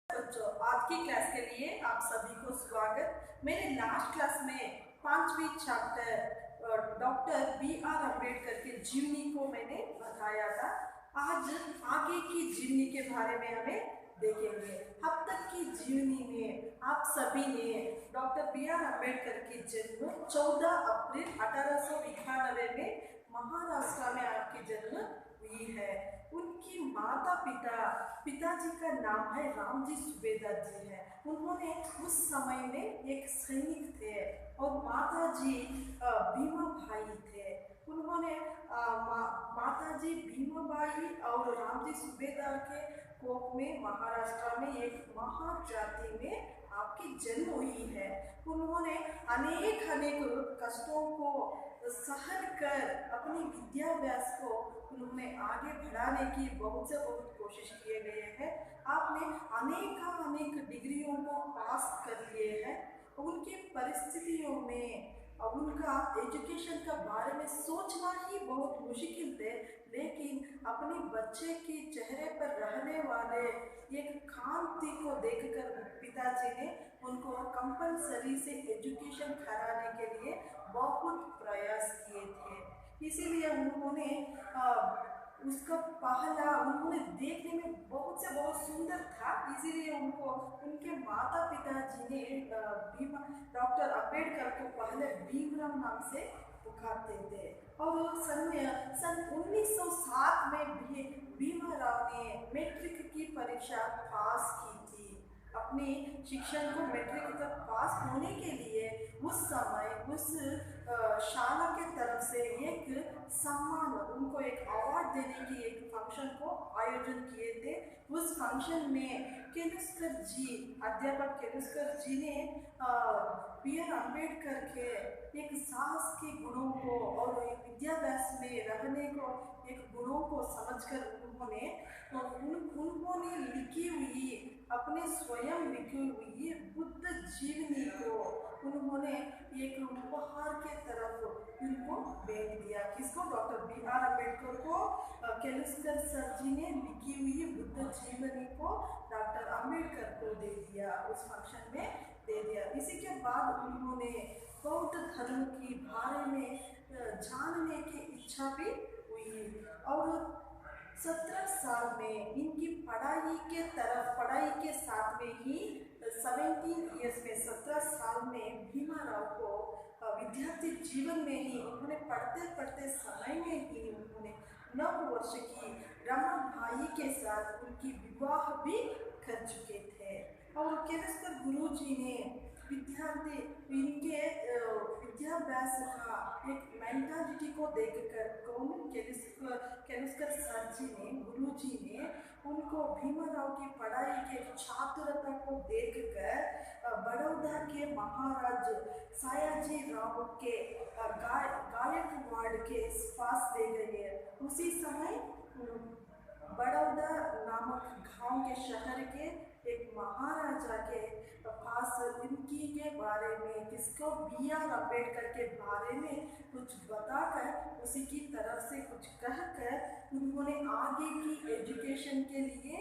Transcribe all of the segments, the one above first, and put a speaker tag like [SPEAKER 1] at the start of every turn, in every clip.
[SPEAKER 1] बच्चों, आज की क्लास के लिए आप सभी को स्वागत। मेरे लास्ट क्लास में 5वीं चैप्टर डॉक्टर B.R. अम्बेडकर के जीवनी को मैंने बताया था। आज आगे की जीवनी के बारे में हमें देखेंगे। अब तक की जीवनी में आप सभी ने डॉक्टर B.R. अम्बेडकर की जन्म 14 अप्रैल 1891 में महाराष्ट्र में आपकी जन्म हुई है। उनकी माता पिताजी का नाम है रामजी सुबेदार जी है। उन्होंने उस समय में एक सैनिक थे और माताजी भीमाबाई थे। उन्होंने माताजी भीमाबाई और रामजी सुबेदार के कोख में महाराष्ट्र में एक महाजाति में आपकी जन्म हुई है। उन्होंने अनेक कष्टों को सहन कर अपनी विद्याभ्यास को उन्होंने आगे बढ़ाने की बहुत से बहुत कोशिश किए गए हैं। आपने अनेक डिग्रियों को पास कर लिए हैं। उनकी परिस्थितियों में उनका एजुकेशन का बारे में सोचना ही बहुत मुश्किल थे, लेकिन अपने बच्चे के चेहरे पर रहने वाले एक कांति को देखकर पिताजी ने उनको कंपलसरी से एजुकेशन कराने के लिए बहुत प्रयास किए थे। इसीलिए उन्होंने उसका उन्होंने देखने में बहुत से बहुत सुंदर था, इसीलिए उनको उनके माता पिताजी ने डॉक्टर अम्बेडकर को पहले भीमराव नाम से पुकारते थे। और सन 1907 में भी भीमराव ने मैट्रिक की परीक्षा पास की थी। अपने शिक्षण को मैट्रिक तक पास होने के लिए उस समय उस शाला के तरफ से एक सम्मान, उनको एक अवार्ड देने की एक फंक्शन को आयोजन किए थे। उस फंक्शन में अध्यापक केलुस्कर जी ने B.R. अम्बेडकर के एक साहस के गुणों को और एक विद्याभ्यास में रहने को एक गुणों को समझकर उन्होंने लिखी हुई अपने स्वयं लिखी हुई बुद्ध जीवनी को उन्होंने एक उपहार के तरफ उनको भेज दिया। किसको? Doctor B.R. अम्बेडकर को केलुस्कर सर जी ने लिखी हुई बुद्ध जीवनी को डॉक्टर अम्बेडकर को दे दिया, उस फंक्शन में दे दिया। इसी के बाद उन्होंने बौद्ध धर्म के बारे में जानने की इच्छा भी हुई और 17 साल में इनकी पढ़ाई के साथ में ही 17 ईयर्स में 17 साल में भीमाराव को विद्यार्थी जीवन में ही उन्होंने पढ़ते समय में ही उन्होंने 9 वर्ष की रमाबाई के साथ उनकी विवाह भी कर चुके थे। और केलुस्कर गुरु जी ने इनके विद्याभ्यास का एक मेंटालिटी को देखकर केलुस्कर सर जी ने, गुरु जी ने उनको भीमराव की पढ़ाई के चातुरता को देखकर बड़ौदा के महाराज सयाजी राव के गायकवाड़ के पास ले गए। उसी समय बड़ौदा नामक गांव के शहर के एक महाराजा के पास इनकी के बारे में किसको B.R. अम्बेडकर के बारे में कुछ बताकर उसी की तरफ से कुछ कहकर उन्होंने आगे की एजुकेशन के लिए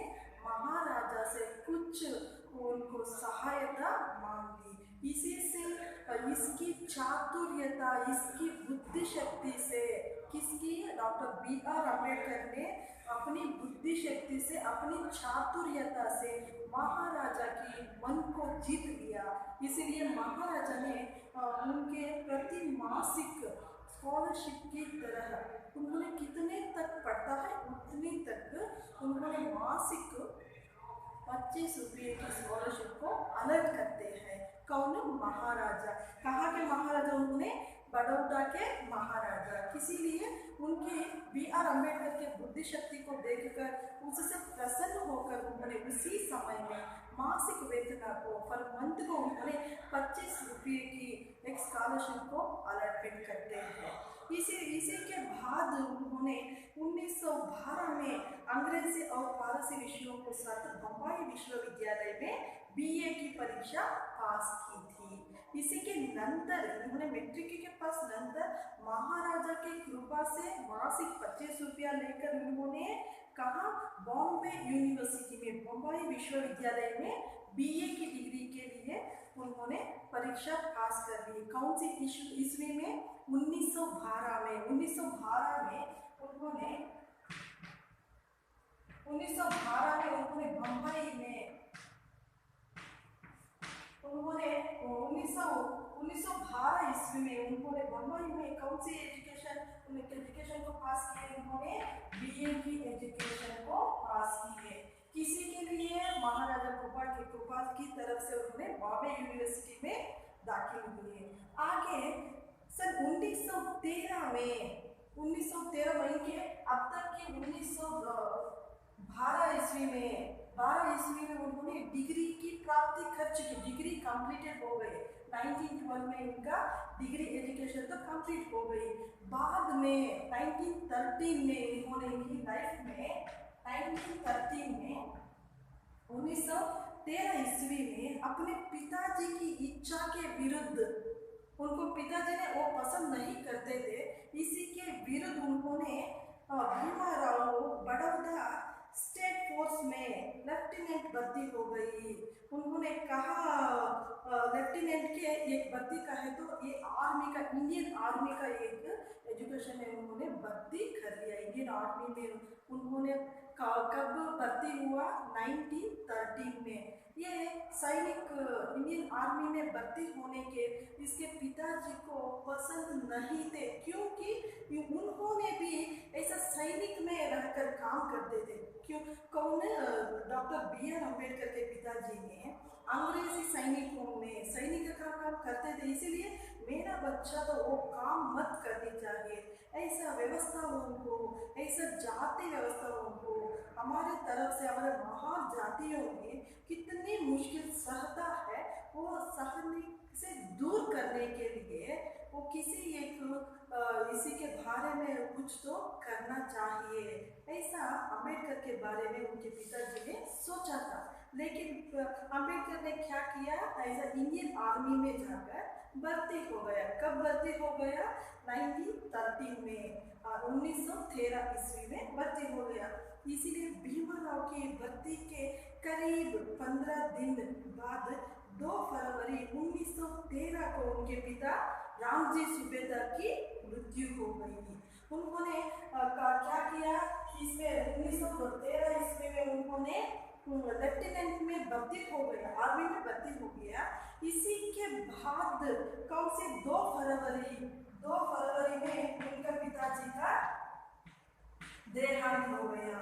[SPEAKER 1] महाराजा से कुछ उनको सहायता मांग ली। इसी से इसकी चातुर्यता, इसकी बुद्धि शक्ति से डॉक्टर B.R. अम्बेडकर ने अपनी बुद्धि शक्ति से, अपनी चातुर्यता से महाराजा की मन को जीत लिया। इसीलिए महाराजा ने उनके प्रति मासिक स्कॉलरशिप की तरह उन्होंने कितने तक पढ़ता है उतनी तक उन्होंने मासिक 25 रुपये की स्कॉलरशिप को अलर्ट करते हैं। कौन? महाराजा। कहाँ के महाराजा? उन्होंने बड़ौदा के महाराजा। इसीलिए उनके B.R. अम्बेडकर के बुद्धि शक्ति को देखकर उससे प्रसन्न होकर उन्होंने उसी समय में मासिक वेतन को पर मंथ को उन्होंने 25 रुपये की एक स्कॉलरशिप को अलॉटमेंट करते हैं। इसी के बाद उन्होंने 1912 में अंग्रेजी और फारसी विषयों के साथ बम्बई विश्वविद्यालय में BA की परीक्षा पास की थी। इसी के नंतर उन्होंने मैट्रिक के पास नंतर महाराजा की कृपा से मासिक 25 रुपया लेकर उन्होंने कहाँ, बॉम्बे यूनिवर्सिटी में, बम्बई विश्वविद्यालय में बीए की डिग्री के लिए उन्होंने परीक्षा पास कर ली। कौन सी ईस्वी में? 1912 में। 1912 में उन्होंने बम्बई में उन्होंने 1912 ईस्वी में उन्होंने बम्बई में कौन सी एजुकेशन को पास किए? उन्होंने बीए की एजुकेशन को पास किए। किसी के लिए? महाराजा कृपा की तरफ से उन्होंने बॉम्बे यूनिवर्सिटी में दाखिल हुए। आगे सन 1913 में इनके अब तक के 1912 ईस्वी में उन्होंने डिग्री की प्राप्ति कर चुकी, डिग्री कंप्लीटेड हो गई। 1912 में इनका डिग्री एजुकेशन तो कंप्लीट हो गई। बाद में 1913 में इन्होंने इनकी लाइफ में 1913 ईस्वी में अपने पिताजी की इच्छा के विरुद्ध, उनको पिताजी ने वो पसंद नहीं करते थे, इसी के विरुद्ध उन्होंने भीमाराव बड़ौदा स्टेट फोर्स में लेफ्टिनेंट भर्ती हो गई। उन्होंने कहा लेफ्टिनेंट के एक भर्ती का है तो ये आर्मी का, इंडियन आर्मी का एक एजुकेशन में उन्होंने भर्ती कर लिया। इंडियन आर्मी में उन्होंने कब भर्ती हुआ? 1913 में। ये सैनिक इंडियन आर्मी में भर्ती होने के इसके पिताजी को पसंद नहीं थे, क्योंकि उन्होंने भी ऐसा सैनिक में रहकर काम करते थे। क्यों? कौन? डॉक्टर BR अम्बेडकर के पिताजी ने अंग्रेजी सैनिकों में सैनिक का काम करते थे, इसीलिए मेरा बच्चा तो वो काम मत करनी चाहिए। ऐसा व्यवस्थाओं को, ऐसा जाति व्यवस्थाओं को हमारे तरफ से, हमारे महान जातियों में कितनी मुश्किल सहता है, वो सहने से दूर करने के लिए वो किसी एक इसी के बारे में कुछ तो करना चाहिए, ऐसा अम्बेडकर के बारे में उनके पिताजी ने सोचा था। लेकिन अम्बेडकर ने क्या किया? ऐसा इंडियन आर्मी में जाकर भर्ती हो गया। कब भर्ती हो गया? 1913 में, 1913 ईस्वी में भर्ती हो गया। इसीलिए भीमाराव की भर्ती के करीब 15 दिन बाद 2 फरवरी 1913 को उनके पिता रामजी सुबेदार की मृत्यु हो गई। उन्होंने क्या किया? इसमें 1913 ईस्वी में उन्होंने लेफ्टिनेंट में भर्ती हो गया, आर्मी में भर्ती हो गया। इसी के बाद कौन से 2 फरवरी में उनका पिताजी का देहांत हो गया।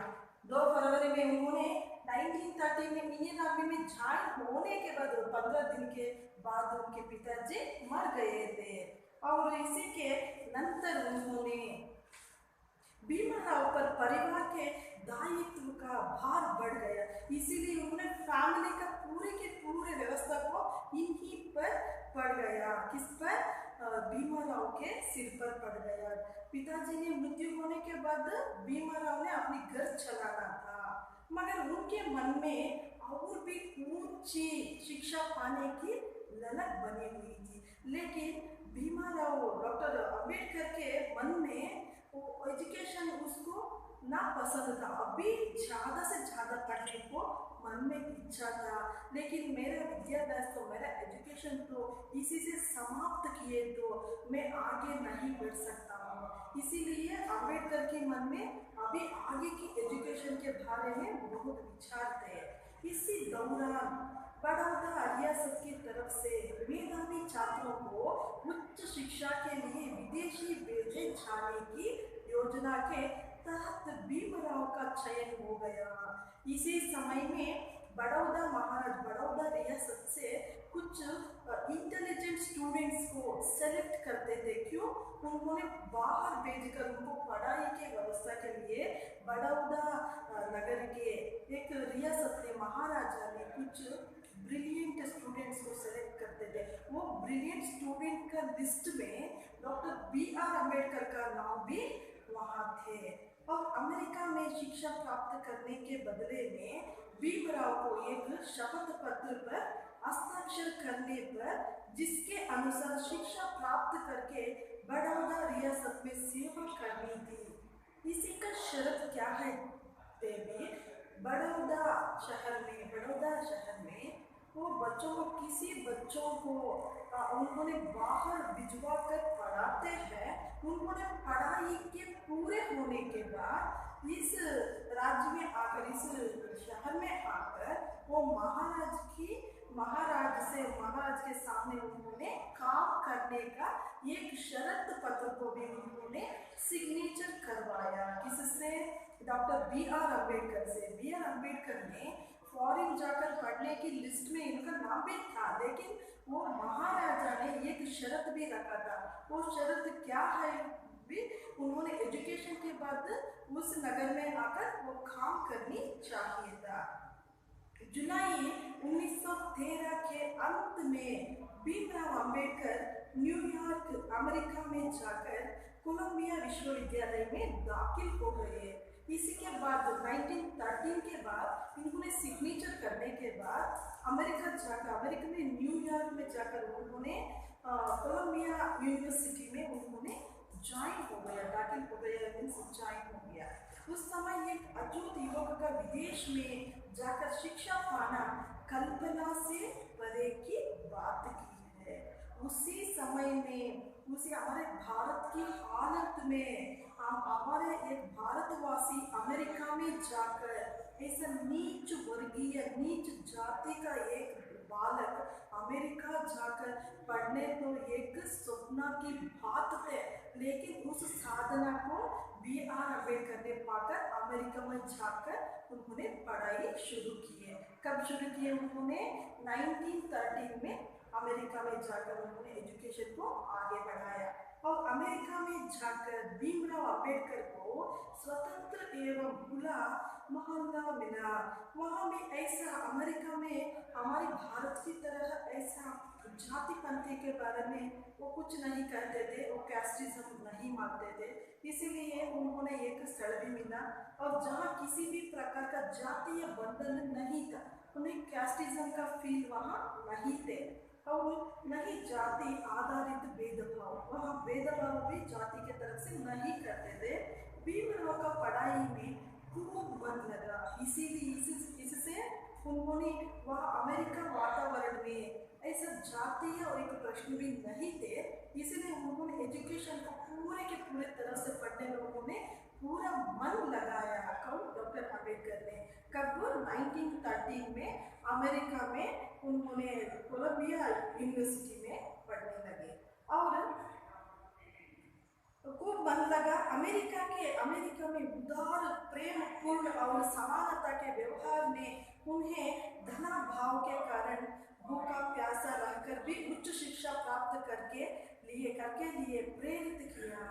[SPEAKER 1] 2 फरवरी में उन्होंने 1913 में इंडियन आर्मी में ज्वाइन होने के बाद 15 दिन के बाद उनके पिताजी मर गए थे। और इसी के नंतर उन्होंने भीमाराव पर परिवार के दायित्व का भार बढ़ गया, इसीलिए उन्होंने फैमिली का पूरे के पूरे व्यवस्था को इन्हीं पर पड़ गया। किस पर? भीमाराव के सिर पर पड़ गया। पिताजी ने मृत्यु होने के बाद भीमाराव ने अपनी घर चलाना था, मगर उनके मन में और भी ऊंची शिक्षा पाने की ललक बनी हुई थी। लेकिन भीमाराव डॉक्टर अम्बेडकर के मन में वो एजुकेशन उसको ना पसंद था, अभी ज़्यादा से ज़्यादा पढ़ने को मन में इच्छा था। लेकिन मेरा विद्याभ्यास तो, मेरा एजुकेशन तो इसी से समाप्त किए तो मैं आगे नहीं बढ़ सकता हूँ। इसीलिए अम्बेडकर के मन में अभी आगे की एजुकेशन के बारे में बहुत विचार थे। इसी दौरान बड़ौदा रियासत की तरफ से मेधावी छात्रों को उच्च शिक्षा के लिए विदेशी भेजे जाने की योजना के तहत भीमराव का चयन हो गया। इसी समय में बड़ौदा रियासत से कुछ इंटेलिजेंट स्टूडेंट्स को सेलेक्ट करते थे। क्यों? उन्होंने बाहर भेजकर उनको पढ़ाई के व्यवस्था के लिए बड़ौदा नगर के एक रियासत के महाराजा ने कुछ ब्रिलियंट स्टूडेंट्स को सेलेक्ट करते थे। वो ब्रिलियंट स्टूडेंट का लिस्ट में डॉक्टर BR अम्बेडकर का नाम भी वहाँ थे। और अमेरिका में शिक्षा प्राप्त करने के बदले में भीमराव को एक शपथ पत्र पर हस्ताक्षर करने पर, जिसके अनुसार शिक्षा प्राप्त करके बड़ौदा रियासत में सेवा करनी थी। इसी का शर्त क्या है? थे भी बड़ौदा शहर में वो बच्चों को किसी बच्चों को उन्होंने बाहर भिजवा कर पढ़ाते हैं। उन्होंने पढ़ाई के पूरे होने के बाद इस राज्य में आकर, इस शहर में आकर वो महाराज के सामने उन्होंने काम करने का एक शर्त पत्र को भी उन्होंने सिग्नेचर करवाया। किससे? डॉक्टर बी आर अम्बेडकर से। बी आर अम्बेडकर ने फॉरेन जाकर पढ़ने की लिस्ट में इनका नाम भी था, लेकिन वो महाराजा ने एक शर्त भी रखा था। वो शर्त क्या है भी, उन्होंने एजुकेशन के बाद उस नगर में आकर वो काम करनी चाहिए था। जुलाई 1913 के अंत में भीमराव अंबेडकर न्यूयॉर्क अमेरिका में जाकर कोलंबिया विश्वविद्यालय में दाखिल हो गए। इसी के बाद 1913 के बाद इन्होंने सिग्नेचर करने के बाद अमेरिका में न्यूयॉर्क में जाकर उन्होंने कोलंबिया यूनिवर्सिटी में उन्होंने दाखिल हो गया, ज्वाइन हो गया। उस समय एक अजूत युवक का विदेश में जाकर शिक्षा पाना कल्पना से परे की बात की है। उसी समय में, हमारे भारत की हालत में, हमारे एक भारतवासी अमेरिका में जाकर ऐसा नीच वर्गीय, नीच जाति का एक बालक अमेरिका जाकर पढ़ने तो एक सपना की बात है, लेकिन उस साधना को बी आर अम्बेडकर ने पाकर अमेरिका में जाकर उन्होंने पढ़ाई शुरू की है। कब शुरू किए उन्होंने? 1913 में अमेरिका में जाकर उन्होंने एजुकेशन को आगे बढ़ाया। और अमेरिका में जाकर भीमराव अम्बेडकर को स्वतंत्र एवं खुला मोहल्ला मिला। वहाँ में ऐसा, अमेरिका में हमारे भारत की तरह ऐसा जाति पंथी के बारे में वो कुछ नहीं कहते थे, वो कैस्टिज्म नहीं मानते थे। इसीलिए उन्होंने एक स्थल भी मिला और जहाँ किसी भी प्रकार का जातीय बंधन नहीं था, उन्हें कैस्टिज्म का फील वहाँ नहीं थे और नहीं जाति आधारित भेदभाव, वहाँ भेदभाव भी जाति के तरफ से नहीं करते थे। भीमराव का पढ़ाई में खूब मन लगा, इसीलिए इससे उन्होंने वहाँ अमेरिका वातावरण में ऐसा जातीय और एक प्रश्न भी नहीं थे, इसलिए उन्होंने एजुकेशन को पूरे के पूरे तरह से पढ़ने में उन्होंने पूरा मन लगाया। कौन? डॉक्टर अम्बेडकर ने। कब? 1913 में अमेरिका में उन्होंने कोलंबिया यूनिवर्सिटी में पढ़ने लगे और खूब मन लगा। अमेरिका में उदार, प्रेम पूर्ण और समानता के व्यवहार ने उन्हें धना भाव के कारण भूखा प्यासा रहकर भी उच्च शिक्षा प्राप्त करके लिए प्रेरित किया।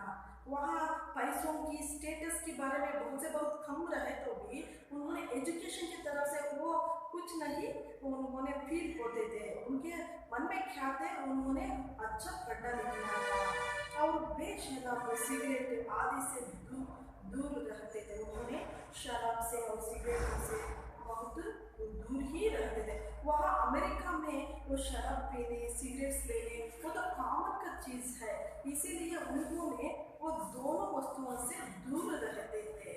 [SPEAKER 1] वहाँ पैसों की, स्टेटस के बारे में बहुत कम रहे तो भी उन्होंने एजुकेशन की तरफ से वो कुछ नहीं उन्होंने फील होते थे। उनके मन में क्या थे? उन्होंने अच्छा पढ़ना लिखना था और बेशराब, सिगरेट आदि से दूर रहते थे। उन्होंने शराब से और सिगरेट से बहुत दूर ही रहते थे। वहाँ अमेरिका में वो शराब पीने, सिगरेट्स लेने वो तो कॉमन का चीज़ है, इसीलिए उन्होंने वो दोनों वस्तुओं से दूर रहते थे।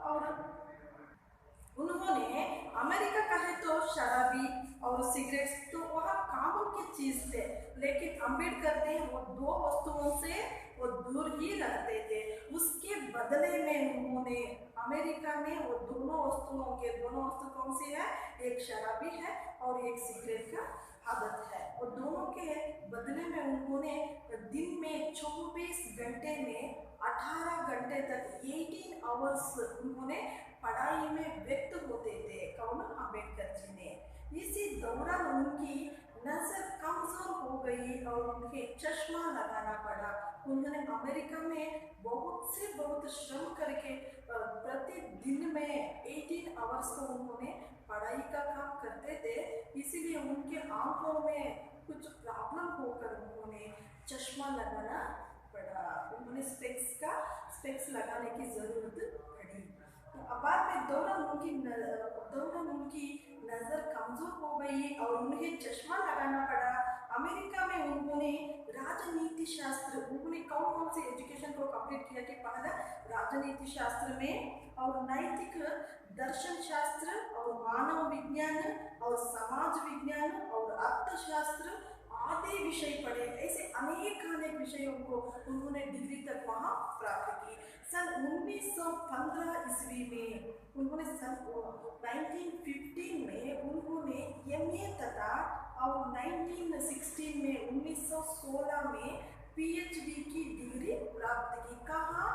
[SPEAKER 1] और उन्होंने अमेरिका का है तो शराबी और सिगरेट्स तो वहाँ कॉमन की चीज़ थे, लेकिन अम्बेडकर ने वो दो वस्तुओं से वो दूर ही रहते थे। उसके बदले में उन्होंने अमेरिका में वो दोनों वस्तु कौन सी है? एक शराबी है और एक सिगरेट का आदत है। और दोनों के बदले में उन्होंने दिन में 24 घंटे में 18 घंटे तक 18 आवर्स उन्होंने पढ़ाई में व्यक्त होते थे। कौन? अम्बेडकर जी ने। इसी दौरान उनकी नजर कमजोर हो गई और उन्हें चश्मा लगाना पड़ा। उन्होंने अमेरिका में बहुत श्रम करके प्रतिदिन में 18 आवर्स को उन्होंने पढ़ाई का काम करते थे, इसीलिए उनके आंखों में कुछ प्रॉब्लम होकर उन्होंने चश्मा लगाना पड़ा। उन्होंने स्पेक्स लगाने की जरूरत पड़ी। तो बाद में दौरान उनकी नज़र कमज़ोर हो गई और उन्हें चश्मा लगाना पड़ा। अमेरिका में उन्होंने राजनीति शास्त्र, उन्होंने कौन कौन से एजुकेशन को कंप्लीट किया कि पहला राजनीति शास्त्र में, और नैतिक दर्शन शास्त्र, और मानव विज्ञान, और समाज विज्ञान, और अर्थशास्त्र आदि विषय पढ़े। ऐसे अनेक अनेक विषयों को उन्होंने डिग्री तक वहाँ प्राप्त की। सन 1915 ईस्वी में उन्होंने, सन 1915 में उन्होंने एमए तथा, और 1916 में 1916 में पीएचडी की डिग्री प्राप्त की। कहाँ?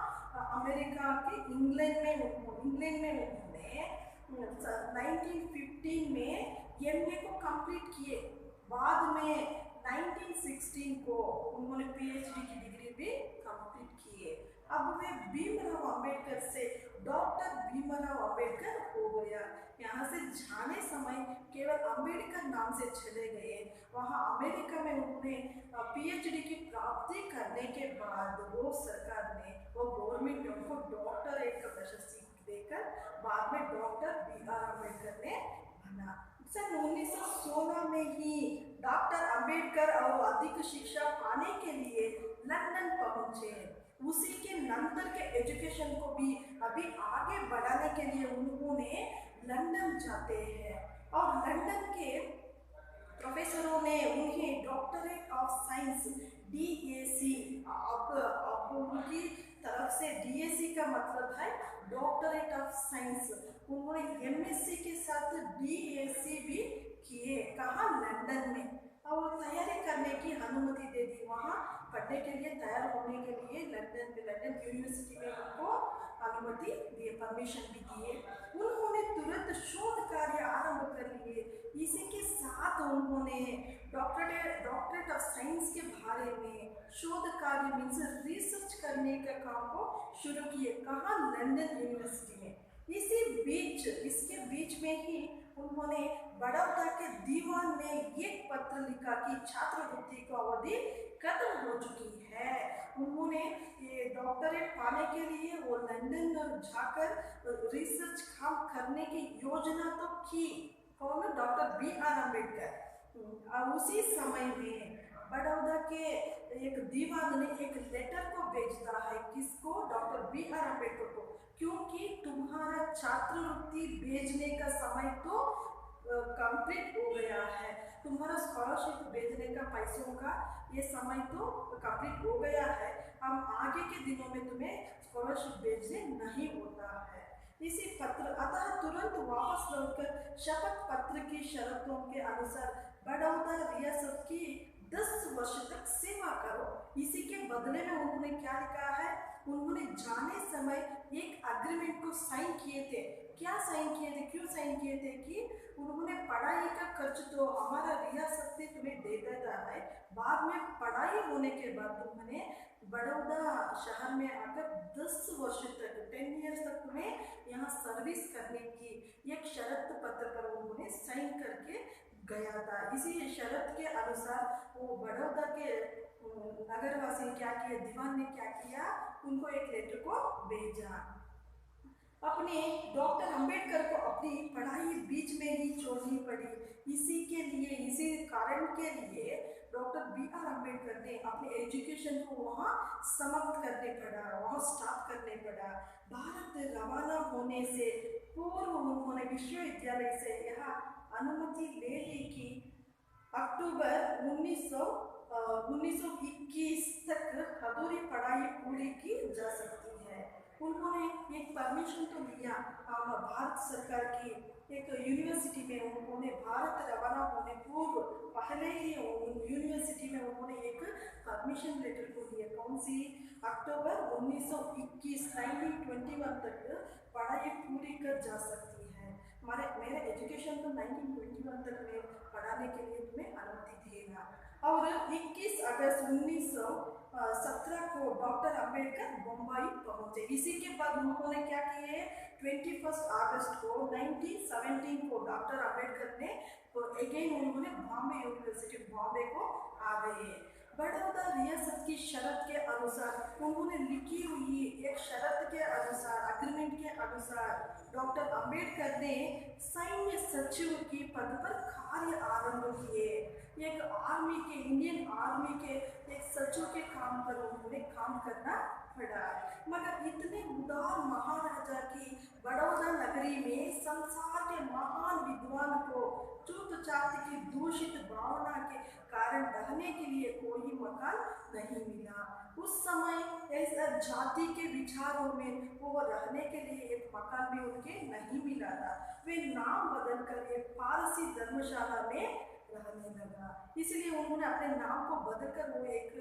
[SPEAKER 1] अमेरिका के इंग्लैंड में उन्होंने 1915 में एमए को कंप्लीट किए। बाद में 1916 को उन्होंने पीएचडी की डिग्री भी कंप्लीट किए। अब वे भीमराव अंबेडकर से डॉक्टर भीमराव अंबेडकर हो गया। यहाँ से जाने समय केवल अंबेडकर नाम से चले गए। वहाँ अमेरिका में उन्होंने पीएचडी की प्राप्ति करने के बाद वो सरकार ने, वो गवर्नमेंट उनको डॉक्टरेट का प्रशस्ति देकर बाद में डॉक्टर BR अम्बेडकर ने बना। सन 1916 में ही डॉक्टर अंबेडकर और अधिक शिक्षा पाने के लिए लंदन पहुंचे। उसी के नंतर के एजुकेशन को भी अभी आगे बढ़ाने के लिए उन्होंने लंदन जाते हैं, और लंदन के प्रोफेसरों ने उन्हें डॉक्टरेट ऑफ साइंस DAC, अब उनकी तरफ से DAC का मतलब है डॉक्टरेट ऑफ साइंस, उन्होंने MSc के साथ DAC भी किए। कहाँ? लंदन में। और तैयारी करने की अनुमति दे दी, वहाँ पढ़ने के लिए तैयार होने के लिए लंदन यूनिवर्सिटी में उनको अनुमति दिए, परमिशन भी दिए। उन्होंने तुरंत शोध कार्य आरंभ कर लिए। इसी के साथ उन्होंने डॉक्टरेट ऑफ साइंस के बारे में शोध कार्य मीन्स रिसर्च करने का काम को शुरू किए। कहाँ? लंदन यूनिवर्सिटी में। इसके बीच में ही उन्होंने बड़ौदा के दीवान में एक पत्र लिखा कि छात्रवृत्ति की अवधि खत्म हो चुकी है। उन्होंने ये डॉक्टरेट पाने के लिए वो लंदन जाकर रिसर्च काम करने की योजना तो की। कौन? Doctor BR Ambedkar. उसी समय में बड़ौदा के एक दीवान ने एक लेटर को भेजता है, किसको? डॉक्टर BR अम्बेडकर को, क्योंकि तुम्हारा छात्रवृत्ति भेजने का समय तो कंप्लीट हो गया है, तुम्हारा स्कॉलरशिप भेजने का पैसों का ये समय तो कंप्लीट हो गया है, हम आगे के दिनों में तुम्हें स्कॉलरशिप भेजने नहीं होता है। इसी पत्र अतः तुरंत वापस लौटकर शपथ पत्र की शर्तों के अनुसार बड़ौदा रियासत की 10 वर्ष तक सेवा करो। इसी के बदले में उन्होंने क्या लिखा है? उन्होंने जाने समय एक अग्रीमेंट को साइन किए थे। क्या साइन किए थे? क्यों साइन किए थे? कि उन्होंने पढ़ाई का खर्च तो हमारा रियासत से तुम्हें दे देता है, बाद में पढ़ाई होने के बाद तुमने बड़ौदा शहर में आकर 10 वर्ष तक 10 ईयर्स तक तुम्हें यहाँ सर्विस करने की एक शर्त पत्र पर उन्होंने साइन करके गया था। इसी शर्त के अनुसार वो बड़ौदा के नगरवासी क्या किया, दीवान ने क्या किया, उनको एक लेटर को भेजा। अपने डॉक्टर अंबेडकर को अपनी पढ़ाई बीच में ही छोड़नी पड़ी। इसी कारण के लिए डॉक्टर BR अम्बेडकर ने अपने एजुकेशन को वहाँ समाप्त करने पड़ा, वहाँ स्टॉप करने पड़ा। भारत रवाना होने से पूर्व उन्होंने विश्वविद्यालय से यह अनुमति ले ली कि अक्टूबर 1921 तक अधूरी पढ़ाई पूरी की जा सकती है। उन्होंने एक परमिशन तो लिया भारत सरकार की एक यूनिवर्सिटी में। उन्होंने भारत रवाना होने पूर्व पहले ही यूनिवर्सिटी में उन्होंने एक परमिशन लेटर को दिया। कौन सी? अक्टूबर 1921 1921 तक पढ़ाई पूरी कर जा सकती है। मेरा एजुकेशन तो 1921 तक में पढ़ाने के लिए तुम्हें अनुमति देगा। और 21 अगस्त 1917 को डॉक्टर अंबेडकर बम्बई पहुंचे। इसी के बाद उन्होंने क्या किए? 21 अगस्त को 1917 को डॉक्टर अंबेडकर ने अगेन उन्होंने बॉम्बे यूनिवर्सिटी बॉम्बे को आ गए। बड़ौदा रियासत की शर्त के अनुसार उन्होंने लिखी हुई एक शर्त के अनुसार, अग्रीमेंट के अनुसार डॉक्टर अंबेडकर ने सैन्य सचिव की पद पर कार्य आरंभ किए। एक आर्मी के, इंडियन आर्मी के एक सचिव के काम पर उन्होंने काम करना पड़ा। मगर इतने उदार महाराजा की बड़ौदा नगरी में संसार के महान विद्वान को चूत चात की दूषित भावना के कारण रहने के लिए कोई मकान नहीं मिला। उस समय ऐसा जाति के विचारों में वो रहने के लिए एक मकान भी उनके नहीं मिला था। वे नाम बदलकर एक पारसी धर्मशाला में रहने लगा। इसलिए उन्होंने अपने नाम को बदलकर वो एक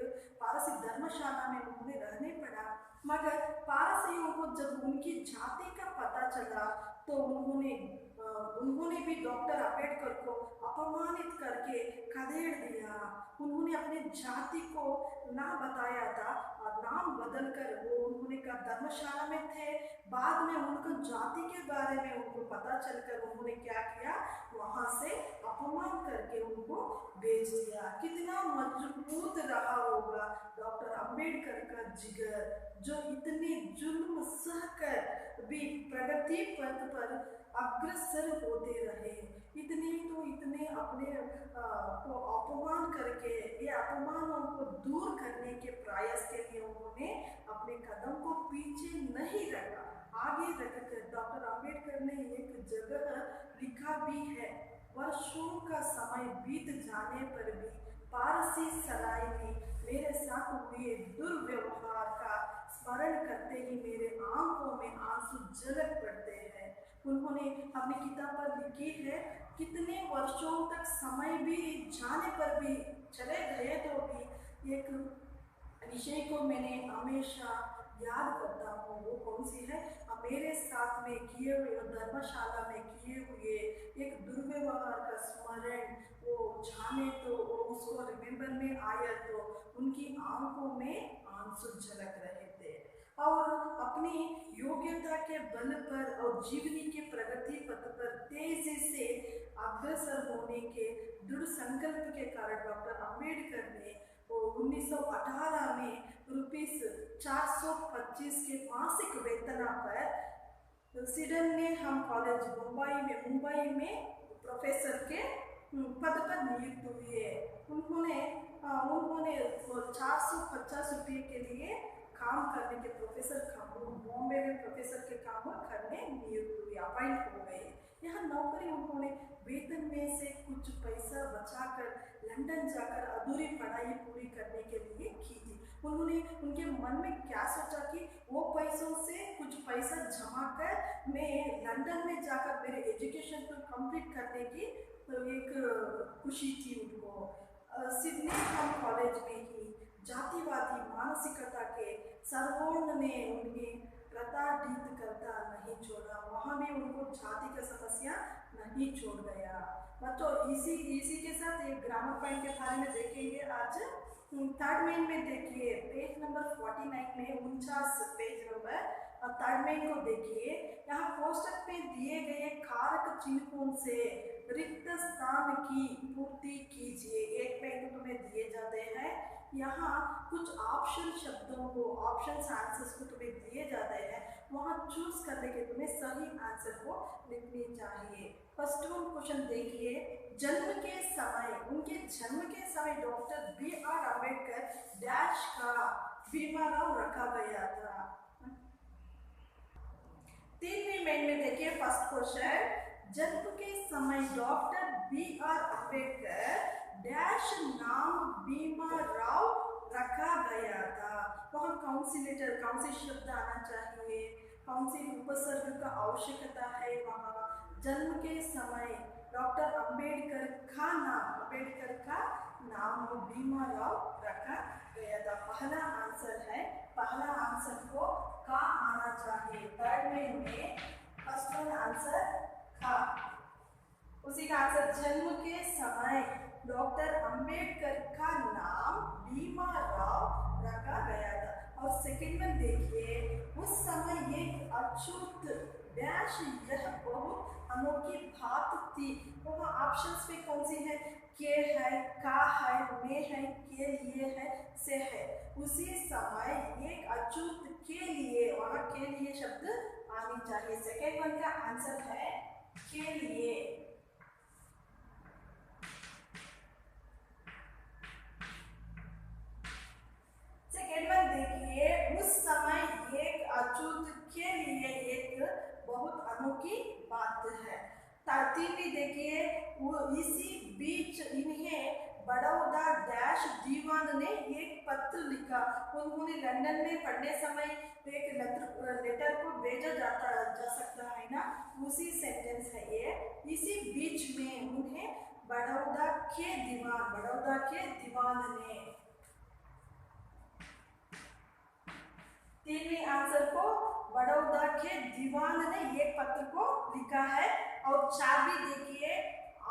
[SPEAKER 1] पारसी धर्मशाला में उन्हें रहने पड़ा। मगर पारसियों को जब उनकी जाति का पता चला तो उन्होंने भी डॉक्टर अंबेडकर को अपमानित करके खदेड़ दिया। उन्होंने अपने जाति को ना बताया था और नाम बदलकर वो उन्होंने कहा धर्मशाला में थे। बाद में उनको जाति के बारे में उनको पता चलकर उन्होंने क्या किया, वहां से अपमान करके उनको भेज दिया। कितना मजबूत रहा होगा डॉक्टर अंबेडकर का जिगर, जो इतने जुल्म सहकर भी प्रगति पथ पर अग्रसर होते रहे। इतने अपने को अपमान करके, ये अपमानों को दूर करने के प्रयास के लिए उन्होंने अपने कदम को पीछे नहीं रखा, आगे रखकर डॉक्टर अंबेडकर ने एक जगह लिखा भी है, वर्षों का समय बीत जाने पर भी पारसी सराय में मेरे साथ हुए दुर्व्यवहार का स्मरण करते ही मेरे आंखों में आंसू झलक पड़ते हैं। उन्होंने अपनी किताब पर लिखी है, कितने वर्षों तक समय भी जाने पर भी, चले गए तो भी एक विषय को मैंने हमेशा याद करता हूँ। वो कौन सी है? मेरे साथ में किए हुए, धर्मशाला में किए हुए एक दुर्व्यवहार का स्मरण वो जाने तो वो उसको रिमेम्बर में आया तो उनकी आंखों में आंसू झलक रहे थे। और अपनी योग्यता के बल पर और जीवनी के प्रगति पथ पर तेजी से अग्रसर होने के दृढ़ संकल्प के कारण डॉक्टर अंबेडकर ने 1918 में ₹425 के मासिक वेतन पर सिडनहम कॉलेज मुंबई में प्रोफेसर के पद पर नियुक्त हुए। उन्होंने 450 रुपये के लिए काम करने के बॉम्बे में प्रोफेसर के काम करने नियुक्त हुए, अपॉइंट हो गए। यहाँ नौकरी उन्होंने वेतन में से कुछ पैसा बचाकर लंदन जाकर अधूरी पढ़ाई पूरी करने के लिए की थी। उन्होंने उनके मन में क्या सोचा कि वो पैसों से कुछ पैसा जमा कर मैं लंदन में जाकर मेरे एजुकेशन को कंप्लीट करने की एक खुशी थी उनको। सिडनहम कॉलेज में ही जातिवादी मानसिकता के सर्वोन्न ने उन्हें प्रताड़ित करता नहीं छोड़ा। वहाँ भी उनको जाति का समस्या नहीं छोड़ गया। तो इसी के साथ एक ग्रामर पॉइंट के बारे में देखेंगे आज। थर्ड मेन में देखिए, पेज नंबर 49 में 49 पेज नंबर थर्ड मेन को देखिए। यहाँ पोस्टर में दिए गए कारक चिन्हों से रिक्त स्थान की पूर्ति कीजिए। एक पॉइंट तुम्हें दिए जाते हैं, यहाँ कुछ ऑप्शन शब्दों को, ऑप्शन आंसर्स को तुम्हें दिए जाते हैं, वहाँ चूज करने के तुम्हें सही आंसर को लिखनी चाहिए। फर्स्ट वन क्वेश्चन देखिए, जन्म के समय, उनके जन्म के समय डॉक्टर B.R. अम्बेडकर डैश का बीमाराव रखा गया था। 3वीं मेन में देखिए फर्स्ट क्वेश्चन, जन्म के समय डॉक्टर B.R. अम्बेडकर डैश नाम भीमाराव रखा गया था। वहाँ कौन सी लेटर, कौन सी शब्द आना चाहिए, कौन सी उपसर्ग का आवश्यकता है। वहाँ जन्म के समय डॉक्टर अंबेडकर का नाम भीमाराव रखा गया था। पहला आंसर है, पहला आंसर को का आना चाहिए। थर्ड में फर्स्ट वन आंसर का, उसी का आंसर जन्म के समय डॉक्टर अंबेडकर का नाम भीमाराव रखा गया था। और सेकेंड वन देखिए, उस समय एक अछूत डैश, यह बहुत अनोखी बात थी। वहाँ ऑप्शंस में कौन सी है? के है, का है, में है, के लिए है, से है। उसी समय एक अछूत के लिए, वहाँ के लिए शब्द आनी चाहिए। सेकेंड वन का आंसर है के लिए। सेकेंड वन देखिए, उस समय एक अछूत के लिए एक बहुत अनोखी बात है। तीसरी देखिए, वो इसी बीच इन्हें बड़ौदा डैश दीवान ने एक पत्र लिखा। उन्होंने लंदन में पढ़ने समय एक लेटर को भेजा जा सकता है ना, उसी सेंटेंस है ये। इसी बीच में उन्हें बड़ौदा के दीवान ने, तीसरे आंसर को बड़ौदा के दीवान ने एक पत्र को लिखा है। और चाबी देखिए,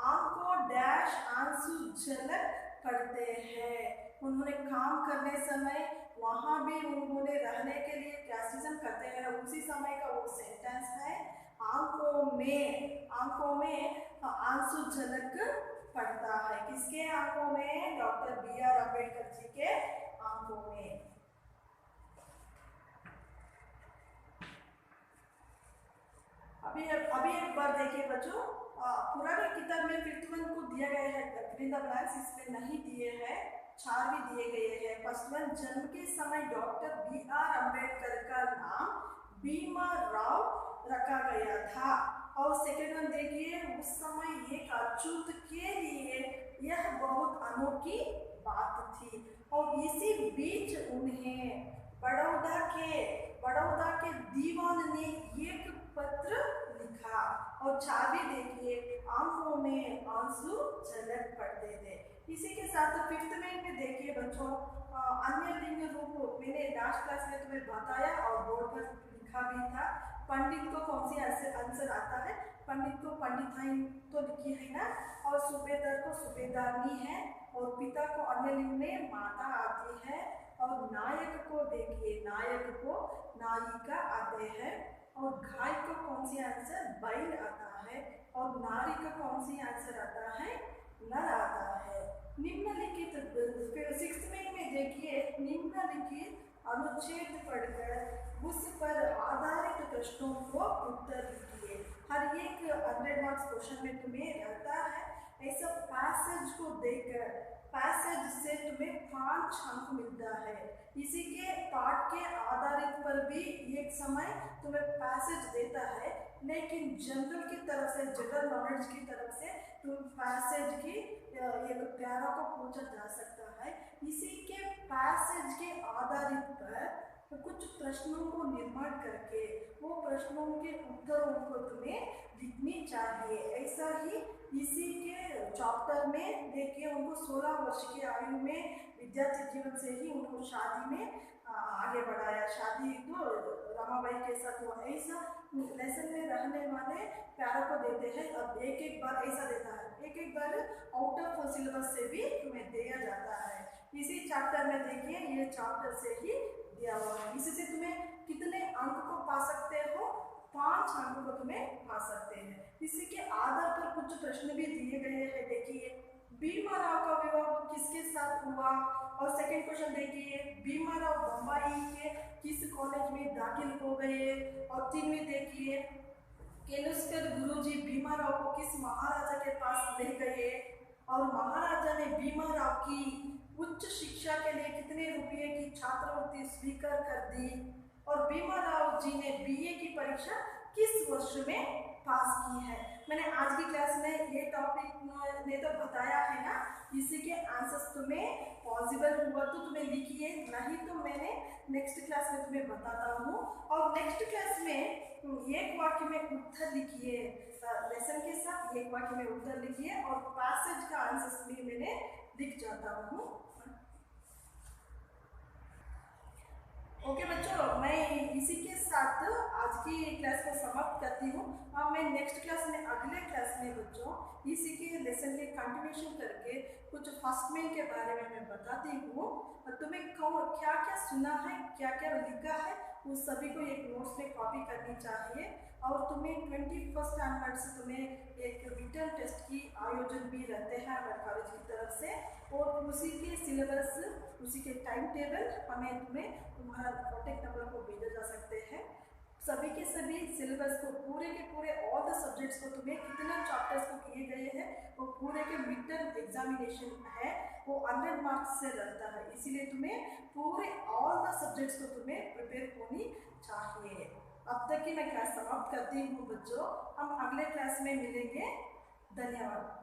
[SPEAKER 1] आंखों डैश आंसू झलक पड़ते हैं। उन्होंने काम करने समय वहां भी उन्होंने रहने के लिए कैसिज्म करते हैं, उसी समय का वो सेंटेंस है। आंखों में आंसू झलक पड़ता है। किसके आंखों में? Doctor B.R. अम्बेडकर जी के आंखों में। अभी एक बार देखिए बच्चों, पुराने किताब में फिफ्थ वन को दिया गया है, फिल द ब्लैंक्स इसमें नहीं दिए हैं, 4 भी दिए गए हैं। फर्स्ट वन, जन्म के समय डॉक्टर B.R. अम्बेडकर का नाम भीमा राव रखा गया था। और सेकेंड वन देखिए, उस समय एक अछूत के लिए यह बहुत अनोखी बात थी। और इसी बीच उन्हें बड़ौदा के दीवान ने एक पत्र लिखा। और चाबी देखिए, आंखों में आंसू झलक पड़ते थे। इसी के साथ फिफ्थ में देखिए बच्चों, अन्य लिंग रूप मैंने लास्ट क्लास में तुम्हें बताया और बोर्ड पर लिखा भी था। पंडित को कौन सी आंसर आता है? पंडित को पंडिताइन तो लिखी है ना, और सूबेदार को सूबेदारनी है, और पिता को अन्य लिंग में माता आती है, और नायक को देखिए, नायक को नायिका आते हैं, और गाय को कौन सी आंसर? बैल आता है, और नारी का कौन सी आंसर आता है? नर आता है। निम्नलिखित सिक्स्थ में देखिए, निम्नलिखित अनुच्छेद पढ़कर उस पर आधारित प्रश्नों को उत्तर लिखिए। हर एक 100 मार्क्स क्वेश्चन में तुम्हें रहता है। ऐसा पैसेज को देखकर, पैसेज से तुम्हें 5 अंक मिलता है। इसी के पाठ के आधारित पर भी एक समय तुम्हें पैसेज देता है, लेकिन जनरल की तरफ से, जनरल नॉलेज की तरफ से तुम पैसेज की एक प्यारा को पूछा जा सकता है। इसी के पैसेज के आधारित पर कुछ प्रश्नों को निर्माण करके वो प्रश्नों के उत्तरों को तुम्हें लिखनी चाहिए। ऐसा ही इसी के चैप्टर में देखिए, उनको 16 वर्ष की आयु में विद्यार्थी जीवन से ही उनको शादी में आगे बढ़ाया। शादी तो रमाबाई के साथ हुआ। ऐसा लेसन में रहने वाले प्यारों को देते हैं। अब एक बार ऐसा देता है, एक बार आउट ऑफ सिलेबस से भी तुम्हें दिया जाता है। इसी चैप्टर में देखिए, ये चैप्टर से ही दिया हुआ है। इससे तुम्हें कितने अंक को पा सकते हो? 5 अंक को तुम्हें पा सकते हैं। इसी के आधार पर कुछ प्रश्न भी दिए गए हैं। देखिए, भीमा राव का विवाह किसके साथ हुआ? और सेकंड क्वेश्चन देखिए, भीमा राव बम्बई के किस कॉलेज में दाखिल हो गए? और 3वीं देखिए, केलुस्कर गुरुजी भीमा राव को किस महाराजा के पास ले गए? और महाराजा ने भीमा राव की उच्च शिक्षा के लिए कितने रुपये की छात्रवृत्ति स्वीकार कर दी? और भीमा राव जी ने BA की परीक्षा किस वर्ष में पास की है? मैंने आज की क्लास में ये टॉपिक ने तो बताया है ना। इसी के आंसर्स तुम्हें पॉसिबल हुआ तो तुम्हें लिखिए, नहीं तो मैंने नेक्स्ट क्लास में तुम्हें बताता हूँ। और नेक्स्ट क्लास में एक वाक्य में उत्तर लिखिए, लेसन के साथ एक वाक्य में उत्तर लिखिए, और पैसेज का आंसर्स भी मैंने लिख जाता हूँ। ओके बच्चों, मैं इसी के साथ आज की क्लास को समाप्त करती हूँ। मैं नेक्स्ट क्लास में, अगले क्लास में बच्चों इसी के लेसन के कंटिन्यूशन करके कुछ फर्स्ट मेन के बारे में मैं बताती हूँ। तुम्हें क्या क्या सुना है, क्या क्या लिखा है, उस सभी को एक नोट्स में कॉपी करनी चाहिए। और तुम्हें 21st एनुअल से तुम्हें एक रिटन टेस्ट की आयोजन भी रहते हैं हमारे कॉलेज की तरफ से, और उसी के सिलेबस, उसी के टाइम टेबल हमें तुम्हारा कॉन्टेक्ट नंबर को भेजा जा सकते हैं। सभी के सभी सिलेबस को पूरे के पूरे ऑल द सब्जेक्ट्स को तुम्हें कितने चैप्टर्स को किए गए हैं वो पूरे के मिड टर्म एग्जामिनेशन है, वो 100 मार्क्स से रहता है, इसीलिए तुम्हें पूरे ऑल द सब्जेक्ट्स को तुम्हें प्रिपेयर होनी चाहिए। अब तक की मैं क्लास समाप्त करती हूँ बच्चों, हम अगले क्लास में मिलेंगे। धन्यवाद।